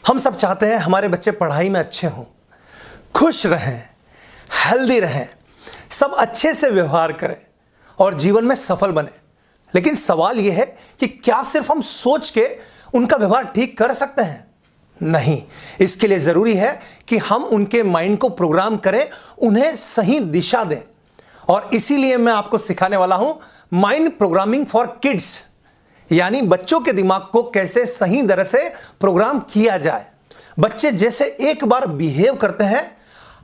हम सब चाहते हैं हमारे बच्चे पढ़ाई में अच्छे हों, खुश रहें, हेल्दी रहें, सब अच्छे से व्यवहार करें और जीवन में सफल बने। लेकिन सवाल यह है कि क्या सिर्फ हम सोच के उनका व्यवहार ठीक कर सकते हैं? नहीं, इसके लिए जरूरी है कि हम उनके माइंड को प्रोग्राम करें, उन्हें सही दिशा दें। और इसीलिए मैं आपको सिखाने वाला हूं माइंड प्रोग्रामिंग फॉर किड्स, यानी बच्चों के दिमाग को कैसे सही तरह से प्रोग्राम किया जाए। बच्चे जैसे एक बार बिहेव करते हैं,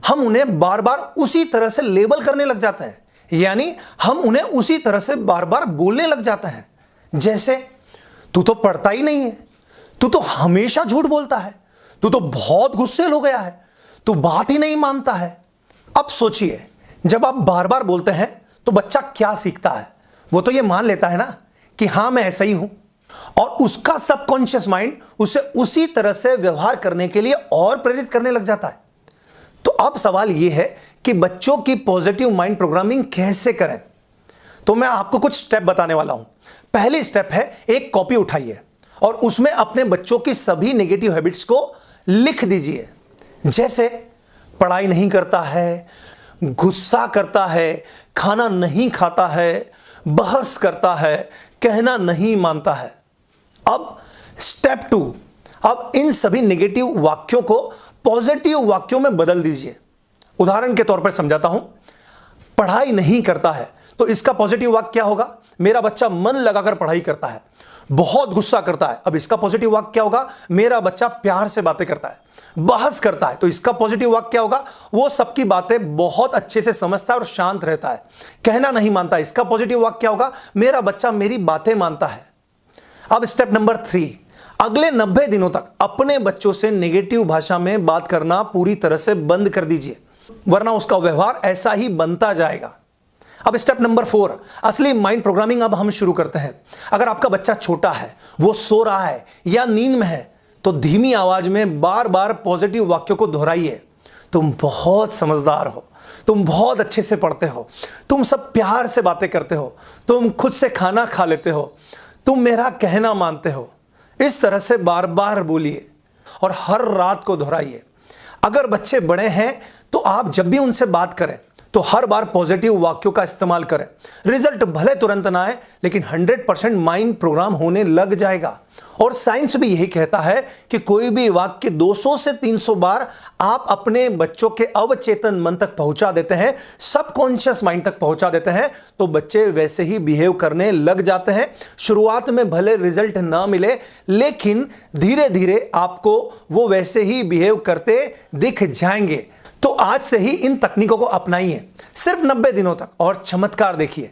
हम उन्हें बार बार उसी तरह से लेबल करने लग जाते हैं, यानी हम उन्हें उसी तरह से बार बार बोलने लग जाते हैं। जैसे, तू तो पढ़ता ही नहीं है, तू तो हमेशा झूठ बोलता है, तू तो बहुत गुस्सेल हो गया है, तू बात ही नहीं मानता है। अब सोचिए, जब आप बार बार बोलते हैं तो बच्चा क्या सीखता है? वो तो ये मान लेता है ना कि हां मैं ऐसा ही हूं, और उसका सबकॉन्शियस माइंड उसे उसी तरह से व्यवहार करने के लिए और प्रेरित करने लग जाता है। तो अब सवाल यह है कि बच्चों की पॉजिटिव माइंड प्रोग्रामिंग कैसे करें? तो मैं आपको कुछ स्टेप बताने वाला हूं। पहली स्टेप है, एक कॉपी उठाइए और उसमें अपने बच्चों की सभी नेगेटिव हैबिट्स को लिख दीजिए। जैसे पढ़ाई नहीं करता है, गुस्सा करता है, खाना नहीं खाता है, बहस करता है, कहना नहीं मानता है। अब स्टेप 2, अब इन सभी नेगेटिव वाक्यों को पॉजिटिव वाक्यों में बदल दीजिए। उदाहरण के तौर पर समझाता हूं, पढ़ाई नहीं करता है तो इसका पॉजिटिव वाक्य क्या होगा? मेरा बच्चा मन लगाकर पढ़ाई करता है। बहुत गुस्सा करता है, अब इसका पॉजिटिव वाक्य क्या होगा? मेरा बच्चा प्यार से बातें करता है। बहस करता है तो इसका पॉजिटिव वाक्य क्या होगा? वो सबकी बातें बहुत अच्छे से समझता है और शांत रहता है। कहना नहीं मानता, इसका पॉजिटिव वाक्य क्या होगा? मेरा बच्चा मेरी बातें मानता है। अब स्टेप नंबर 3, अगले 90 दिनों तक अपने बच्चों से नेगेटिव भाषा में बात करना पूरी तरह से बंद कर दीजिए, वरना उसका व्यवहार ऐसा ही बनता जाएगा। अब स्टेप नंबर 4, असली माइंड प्रोग्रामिंग अब हम शुरू करते हैं। अगर आपका बच्चा छोटा है, वो सो रहा है या नींद में है, तो धीमी आवाज में बार बार पॉजिटिव वाक्यों को दोहराइए। तुम बहुत समझदार हो, तुम बहुत अच्छे से पढ़ते हो, तुम सब प्यार से बातें करते हो, तुम खुद से खाना खा लेते हो, तुम मेरा कहना मानते हो। इस तरह से बार बार बोलिए और हर रात को दोहराइए। अगर बच्चे बड़े हैं तो आप जब भी उनसे बात करें तो हर बार पॉजिटिव वाक्यों का इस्तेमाल करें। रिजल्ट भले तुरंत ना आए, लेकिन 100% माइंड प्रोग्राम होने लग जाएगा। और साइंस भी यही कहता है कि कोई भी वाक्य 200 से 300 बार आप अपने बच्चों के अवचेतन मन तक पहुंचा देते हैं, सबकॉन्शियस माइंड तक पहुंचा देते हैं, तो बच्चे वैसे ही बिहेव करने लग जाते हैं। शुरुआत में भले रिजल्ट ना मिले, लेकिन धीरे धीरे आपको वो वैसे ही बिहेव करते दिख जाएंगे। तो आज से ही इन तकनीकों को अपनाइए, सिर्फ 90 दिनों तक, और चमत्कार देखिए।